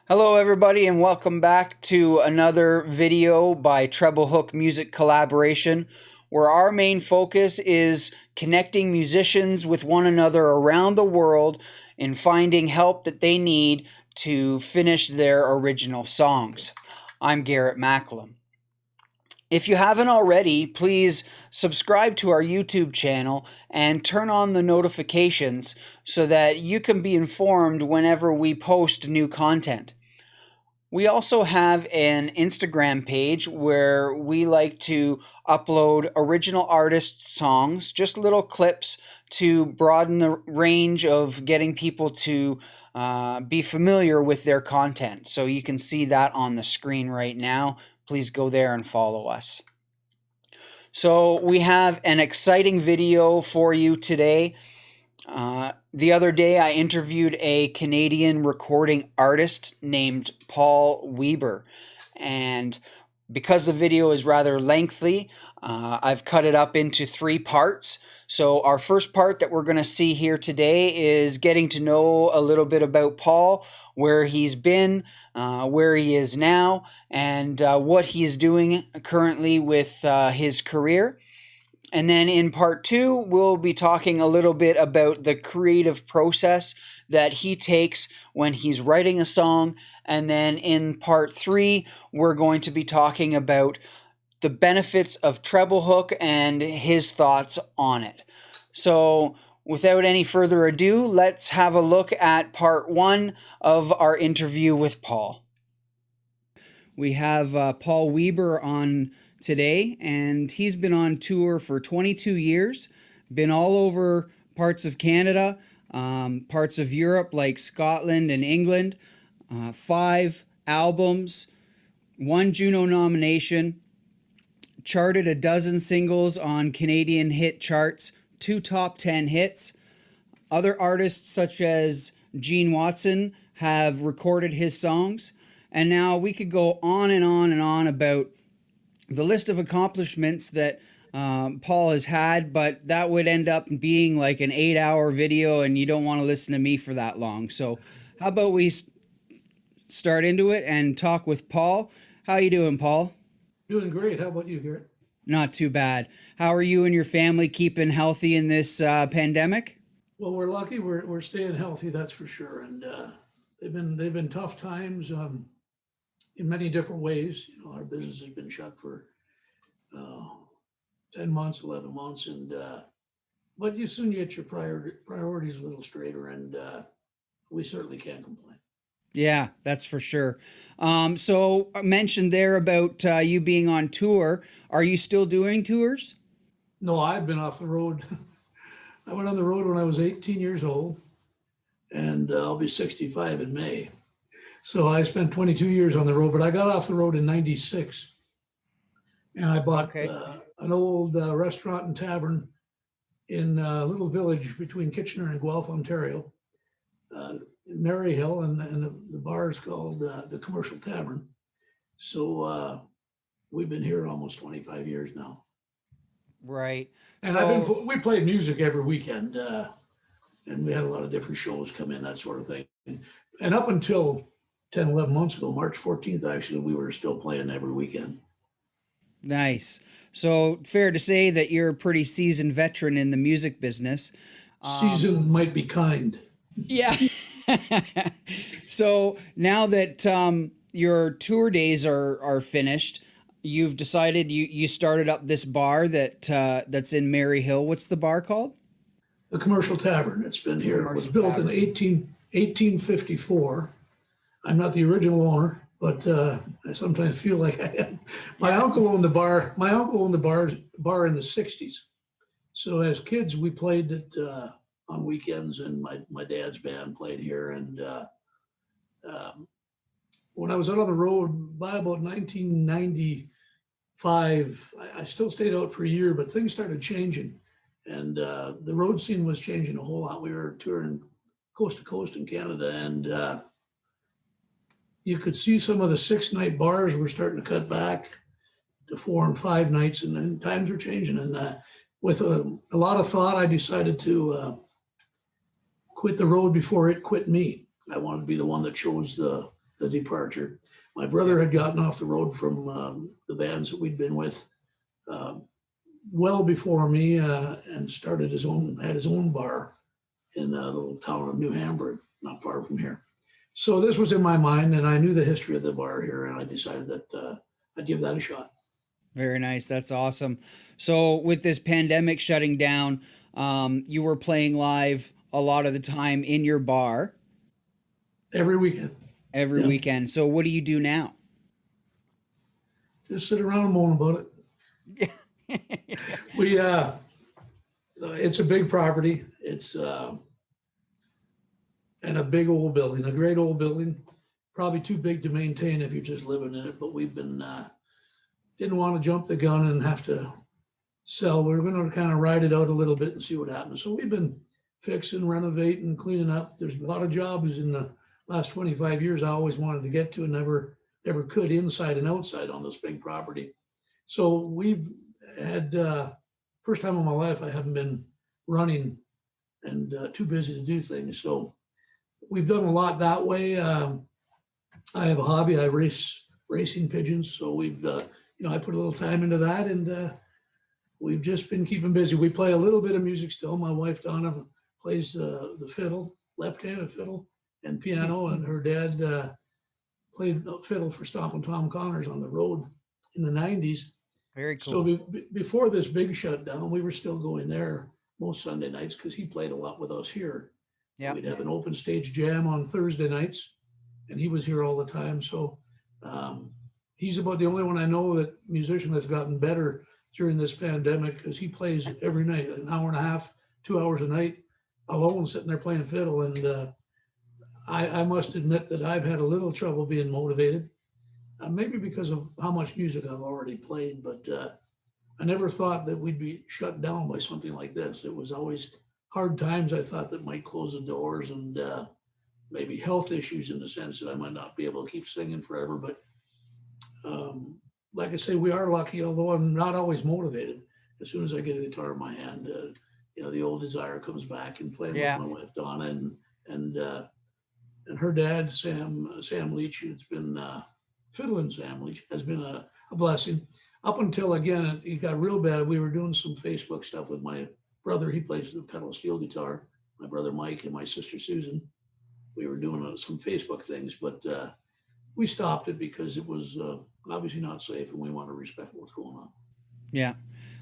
Hello, everybody, and welcome back to another video by Treble Hook Music Collaboration, where our main focus is connecting musicians with one another around the world and finding help that they need to finish their original songs. I'm Garrett Macklem. If you haven't already, please subscribe to our YouTube channel and turn on the notifications so that you can be informed whenever we post new content. We also have an Instagram page where we like to upload original artist songs, just little clips to broaden the range of getting people to be familiar with their content. So you can see that on the screen right now. Please go there and follow us. So we have an exciting video for you today. The other day, I interviewed a Canadian recording artist named Paul Weber, and because the video is rather lengthy, I've cut it up into 3 parts. So our first part that we're going to see here today is getting to know a little bit about Paul, where he's been, where he is now, and what he's doing currently with his career. And then in part 2, we'll be talking a little bit about the creative process that he takes when he's writing a song. And then in part 3, we're going to be talking about the benefits of treble hook and his thoughts on it. So without any further ado, let's have a look at part 1 of our interview with Paul. We have Paul Weber on today, and he's been on tour for 22 years, been all over parts of Canada, parts of Europe like Scotland and England, 5 albums, 1 Juno nomination, charted a dozen singles on Canadian hit charts, 2 top 10 hits. Other artists such as Gene Watson have recorded his songs, and now we could go on and on and on about the list of accomplishments that Paul has had, but that would end up being like an 8-hour video, and you don't want to listen to me for that long. So how about we start into it and talk with Paul? How you doing, Paul? Doing great. How about you, Garrett? Not too bad. How are you and your family keeping healthy in this pandemic? Well, we're lucky. We're staying healthy, that's for sure. And they've been tough times in many different ways. You know, our business has been shut for 10 months, 11 months, and but you soon get your priorities a little straighter, and we certainly can't complain. Yeah, that's for sure. So I mentioned there about you being on tour. Are you still doing tours? No, I've been off the road. I went on the road when I was 18 years old, and I'll be 65 in May. So I spent 22 years on the road, but I got off the road in '96, and I bought an old restaurant and tavern in a little village between Kitchener and Guelph, Ontario, in Maryhill, and the bar is called the Commercial Tavern. So we've been here almost 25 years now. Right. And So, we played music every weekend, and we had a lot of different shows come in, that sort of thing. And up until 10, 11 months ago, March 14th, actually, we were still playing every weekend. nice. So fair to say that you're a pretty seasoned veteran in the music business. Season might be kind. Yeah. So now that your tour days are finished, you've decided you started up this bar that's in Maryhill. What's the bar called? The Commercial Tavern, it's been here. It was built in 1854. I'm not the original owner, but I sometimes feel like I am. My uncle owned the bar. My uncle owned the bar in the '60s. So as kids, we played it on weekends, and my dad's band played here. And when I was out on the road by about 1995, I still stayed out for a year, but things started changing, and the road scene was changing a whole lot. We were touring coast to coast in Canada, and you could see some of the 6-night bars were starting to cut back to 4 and 5 nights, and then times were changing. And with a lot of thought, I decided to quit the road before it quit me. I wanted to be the one that chose the the departure. My brother had gotten off the road from the bands that we'd been with um, well before me, and had his own bar in a little town of New Hamburg, not far from here. So this was in my mind, and I knew the history of the bar here, and I decided that I'd give that a shot. Very nice. That's awesome. So, with this pandemic shutting down, you were playing live a lot of the time in your bar Every weekend. every Yeah. weekend. So, what do you do now? Just sit around and moan about it. We it's a big property. It's and a big old building, a great old building, probably too big to maintain if you're just living in it. But we've been didn't want to jump the gun and have to sell. We're going to kind of ride it out a little bit and see what happens. So we've been fixing, renovating, cleaning up. There's a lot of jobs in the last 25 years I always wanted to get to and never could, inside and outside on this big property. So we've had first time in my life I haven't been running and too busy to do things. So we've done a lot that way. I have a hobby. I race racing pigeons. So I put a little time into that, and we've just been keeping busy. We play a little bit of music still. My wife Donna plays the fiddle, left-handed fiddle, and piano, and her dad played fiddle for Stompin' Tom Connors on the road in the '90s. Very So cool. before this big shutdown, we were still going there most Sunday nights because he played a lot with us here. Yeah. We'd have an open stage jam on Thursday nights, and he was here all the time. So he's about the only one I know that musician that's gotten better during this pandemic because he plays every night, an hour and a half, 2 hours a night, alone sitting there playing fiddle. And I must admit that I've had a little trouble being motivated, maybe because of how much music I've already played, but I never thought that we'd be shut down by something like this. It was always hard times I thought that might close the doors, and maybe health issues in the sense that I might not be able to keep singing forever. But like I say, we are lucky, although I'm not always motivated. As soon as I get a guitar in my hand, the old desire comes back, and playing with Yeah. my wife Donna and her dad Sam Leach, who's been fiddling Sam Leach, has been a blessing. Up until again it got real bad, we were doing some Facebook stuff with my brother. He plays the pedal steel guitar. My brother Mike and my sister Susan. We were doing some Facebook things, but we stopped it because it was obviously not safe, and we want to respect what's going on. Yeah.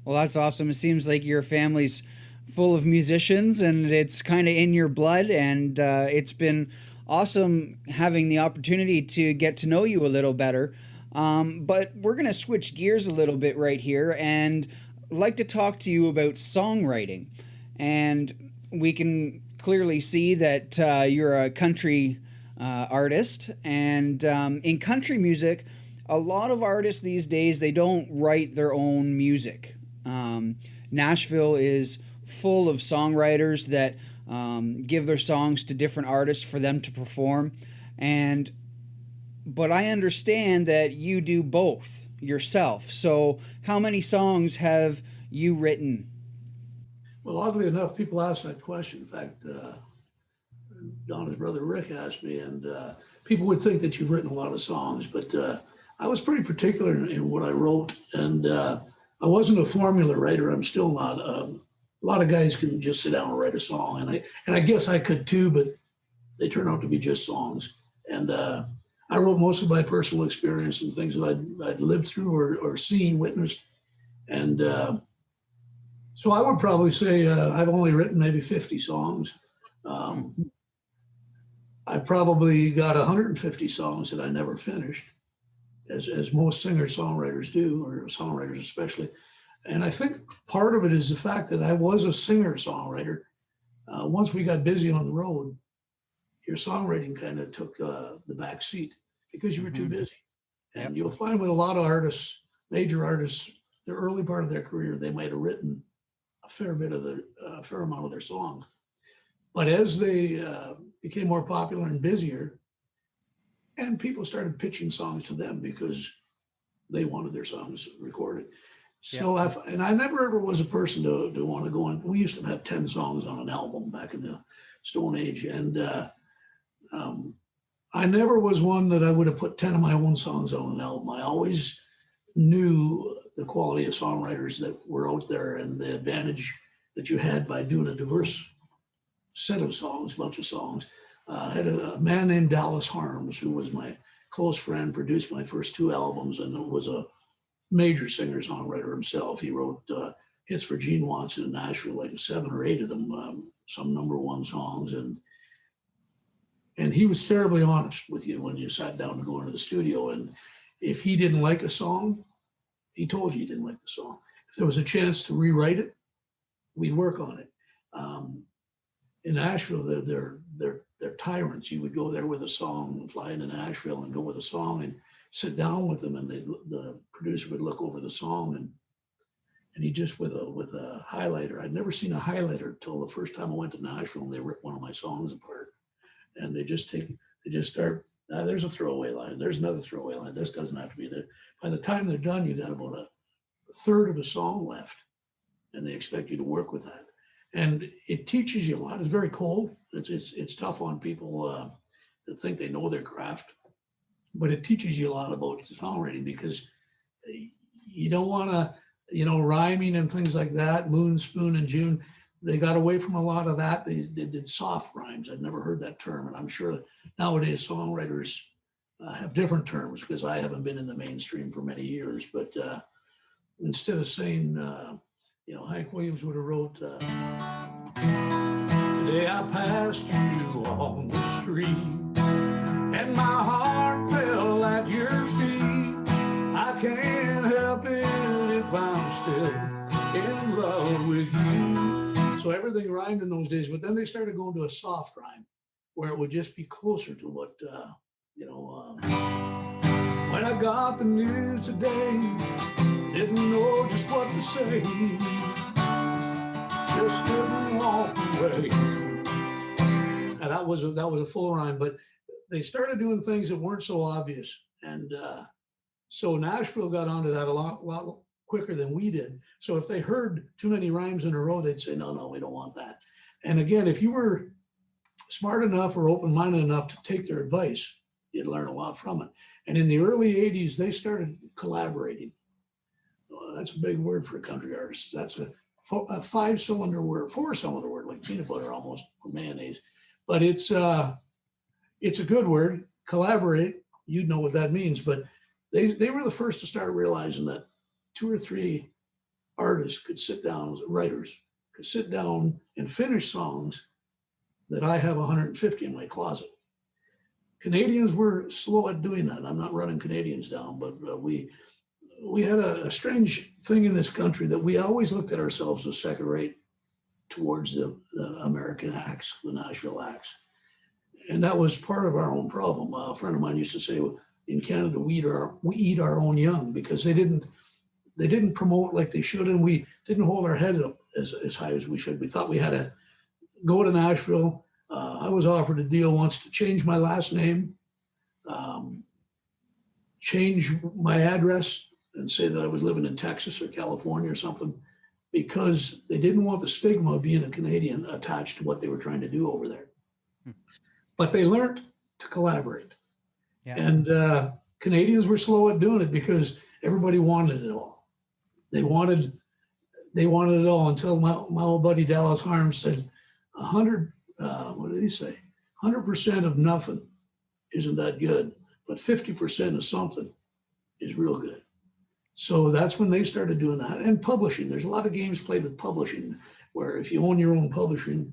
Well, that's awesome. It seems like your family's full of musicians and it's kind of in your blood. And it's been awesome having the opportunity to get to know you a little better. But we're going to switch gears a little bit right here and like to talk to you about songwriting. And we can clearly see that you're a country artist. And in country music, a lot of artists these days, they don't write their own music. Nashville is full of songwriters that give their songs to different artists for them to perform. But I understand that you do both yourself. So how many songs have you written? Well, oddly enough, people ask that question. In fact, Donna's brother Rick asked me, and people would think that you've written a lot of songs, but I was pretty particular in what I wrote, and I wasn't a formula writer. I'm still not. A lot of guys can just sit down and write a song, and I guess I could too, but they turn out to be just songs. And I wrote most of my personal experience and things that I'd lived through or seen, witnessed, and so I would probably say I've only written maybe 50 songs. I probably got 150 songs that I never finished, as most singer-songwriters do, or songwriters especially. And I think part of it is the fact that I was a singer-songwriter. Once we got busy on the road, your songwriting kind of took the back seat because you were too busy. And Yep. you'll find with a lot of artists, major artists, the early part of their career, they might have written a fair amount of their songs. But as they became more popular and busier, and people started pitching songs to them because they wanted their songs recorded. So I never ever was a person to want to go on. We used to have 10 songs on an album back in the Stone Age, and I never was one that I would have put 10 of my own songs on an album. I always knew the quality of songwriters that were out there and the advantage that you had by doing a diverse set of songs, bunch of songs. I had a man named Dallas Harms, who was my close friend, produced my first two albums, and was a major singer-songwriter himself. He wrote hits for Gene Watson in Nashville, like 7 or 8 of them, some #1 songs. And he was terribly honest with you when you sat down to go into the studio. And if he didn't like a song, he told you he didn't like the song. If there was a chance to rewrite it, we'd work on it. In Nashville, they're tyrants. You would go there with a song, fly into Nashville and go with a song and sit down with them, and the producer would look over the song and he just with a highlighter. I'd never seen a highlighter till the first time I went to Nashville, and they ripped one of my songs apart. And they just start. There's a throwaway line. There's another throwaway line. This doesn't have to be there. By the time they're done, you got about a third of a song left, and they expect you to work with that. And it teaches you a lot. It's very cold. It's tough on people that think they know their craft, but it teaches you a lot about songwriting, because you don't want to, rhyming and things like that. Moon, Spoon, and June. They got away from a lot of that. They did soft rhymes. I'd never heard that term, and I'm sure nowadays songwriters have different terms, because I haven't been in the mainstream for many years. But instead of saying, Hank Williams would have wrote, "The day I passed you on the street, and my heart fell at your feet. I can't help it if I'm still in love with you." So everything rhymed in those days, but then they started going to a soft rhyme where it would just be closer to what, when I got the news today, didn't know just what to say, just couldn't walk away. Now that was a full rhyme, but they started doing things that weren't so obvious. And so Nashville got onto that a lot quicker than we did. So if they heard too many rhymes in a row, they'd say, no, we don't want that. And again, if you were smart enough or open-minded enough to take their advice, you'd learn a lot from it. And in the early 80s, they started collaborating. That's a big word for a country artist. That's a 5-cylinder word, 4-cylinder word, like peanut butter almost, or mayonnaise. But it's a good word. Collaborate, you'd know what that means. But they were the first to start realizing that 2 or 3 artists could sit down, writers could sit down and finish songs that I have 150 in my closet. Canadians were slow at doing that. I'm not running Canadians down, but we had a strange thing in this country that we always looked at ourselves as second rate towards the American acts, the Nashville acts. And that was part of our own problem. A friend of mine used to say, in Canada, we eat our own young, because they didn't promote like they should, and we didn't hold our heads up as high as we should. We thought we had to go to Nashville. I was offered a deal once to change my last name, change my address, and say that I was living in Texas or California or something, because they didn't want the stigma of being a Canadian attached to what they were trying to do over there. But they learned to collaborate. Yeah. And Canadians were slow at doing it because everybody wanted it all. They wanted it all, until my old buddy Dallas Harms said, 100, what did he say? 100% of nothing isn't that good, but 50% of something is real good. So that's when they started doing that. And publishing, there's a lot of games played with publishing, where if you own your own publishing,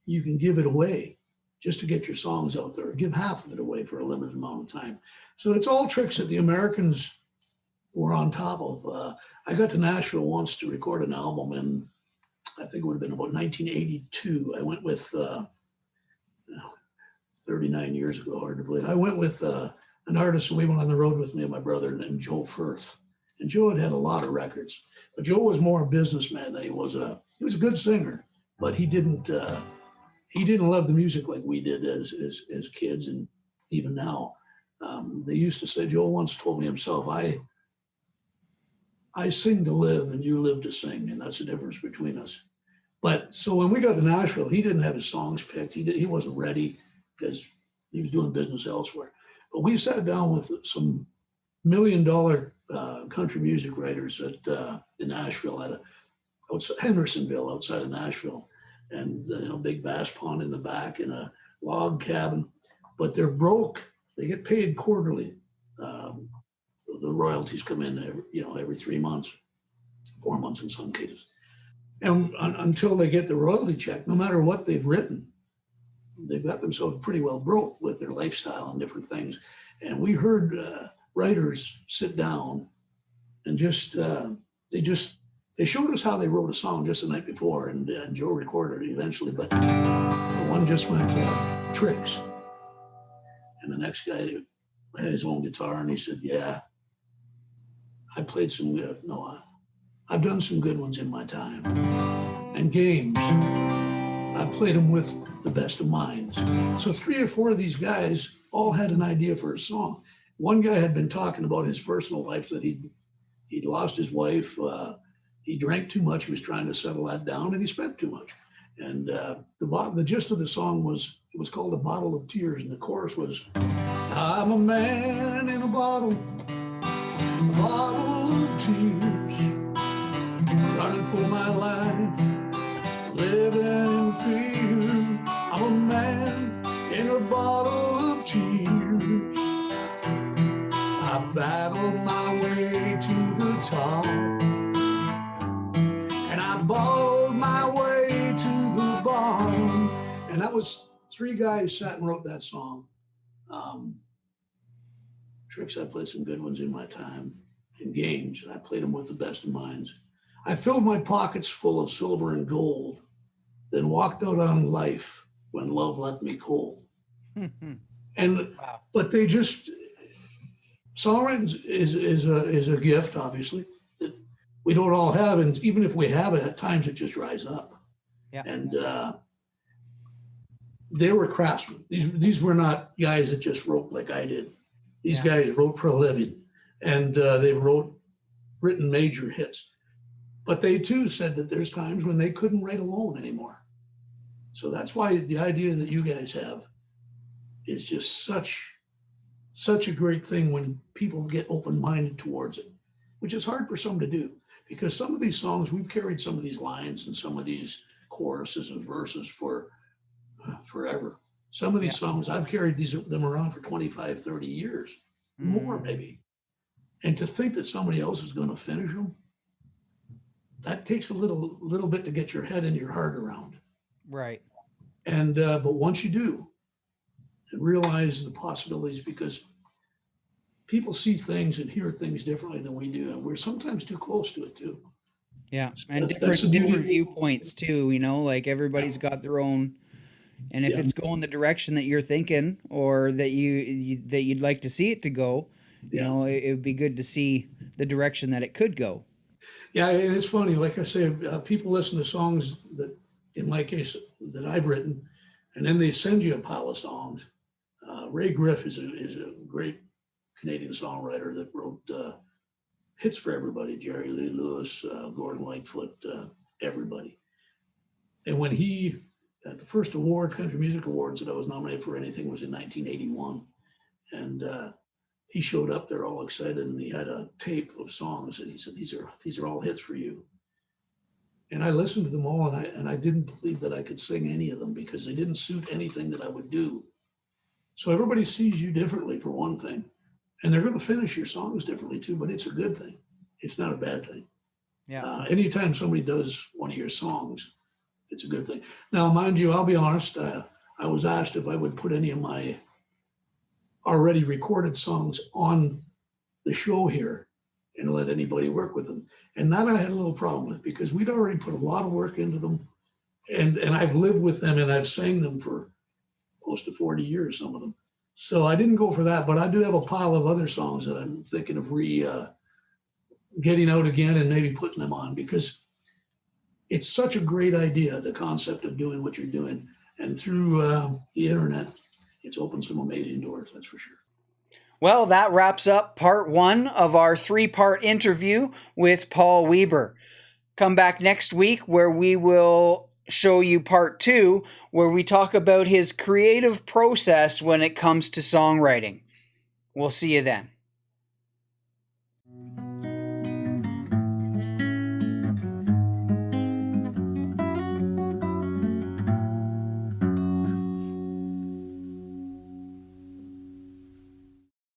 you can give it away just to get your songs out there, or give half of it away for a limited amount of time. So it's all tricks that the Americans were on top of. I got to Nashville once to record an album, and I think it would have been about 1982. I went with, 39 years ago, hard to believe. I went with an artist who we went on the road with, me and my brother, named Joe Firth. And Joe had a lot of records, but Joe was more a businessman than he was a good singer, but he didn't love the music like we did as kids, and even now. They used to say, Joe once told me himself, I sing to live and you live to sing, and that's the difference between us. But so when we got to Nashville, he didn't have his songs picked. He wasn't ready, because He was doing business elsewhere. But we sat down with some $1 million country music writers in Nashville, outside Hendersonville, outside of Nashville, and big bass pond in the back in a log cabin. But they're broke. They get paid quarterly. Um, the royalties come in every 3 months, 4 months in some cases, and until they get the royalty check, no matter what they've written, they've got themselves pretty well broke with their lifestyle and different things. And we heard writers sit down and they showed us how they wrote a song just the night before, and Joe recorded it eventually. But the one just went tricks, and the next guy had his own guitar, and he said, "Yeah, I played some good. No, I've done some good ones in my time, and games. I played them with the best of minds." So 3 or 4 of these guys all had an idea for a song. One guy had been talking about his personal life, that he'd lost his wife. He drank too much. He was trying to settle that down, and he spent too much. And the gist of the song was, it was called "A Bottle of Tears," and the chorus was, "I'm a man in a bottle of tears, running for my life, living in fear. I'm a man in a bottle of tears. I battled my way to the top, and I bawled my way to the bottom." And that was 3 guys sat and wrote that song. Tricks, I played some good ones in my time. In games, I played them with the best of minds. I filled my pockets full of silver and gold, then walked out on life when love left me cold. And Wow. but they just songwriting is a gift, obviously, that we don't all have, and even if we have it, at times it just dries up. Yeah. And they were craftsmen. These were not guys that just wrote like I did. These guys wrote for a living, and they've written major hits. But they too said that there's times when they couldn't write alone anymore. So that's why the idea that you guys have is just such a great thing when people get open-minded towards it, which is hard for some to do, because some of these songs, we've carried some of these lines and some of these choruses and verses for forever. Some of these songs, I've carried them around for 25, 30 years, more maybe. And to think that somebody else is going to finish them, that takes a little bit to get your head and your heart around. Right. And but once you do, and realize the possibilities, because people see things and hear things differently than we do, and we're sometimes too close to it too. Yeah. And That's the different beauty. viewpoints too, like everybody's got their own. And if Yeah, it's going the direction that you're thinking, or that that you'd like to see it to go, yeah, it would be good to see the direction that it could go. yeah. And it's funny, like I say, people listen to songs that, in my case, that I've written, and then they send you a pile of songs. Ray Griff is a great Canadian songwriter that wrote hits for everybody: Jerry Lee Lewis, Gordon Lightfoot, everybody. And when he, at the first awards, Country Music Awards, that I was nominated for anything was in 1981, and he showed up there all excited, and he had a tape of songs, and he said, "These are all hits for you." And I listened to them all, and I didn't believe that I could sing any of them, because they didn't suit anything that I would do. So everybody sees you differently, for one thing, and they're going to finish your songs differently too. But it's a good thing. It's not a bad thing. Yeah. Anytime somebody does one of your songs, it's a good thing. Now, mind you, I'll be honest. I was asked if I would put any of my already recorded songs on the show here and let anybody work with them. And that I had a little problem with, because we'd already put a lot of work into them, and I've lived with them, and I've sang them for close to 40 years, some of them. So I didn't go for that, but I do have a pile of other songs that I'm thinking of getting out again and maybe putting them on, because it's such a great idea, the concept of doing what you're doing. And through the internet, it's opened some amazing doors, that's for sure. Well, that wraps up part 1 of our 3-part interview with Paul Weber. Come back next week, where we will show you part 2, where we talk about his creative process when it comes to songwriting. We'll see you then.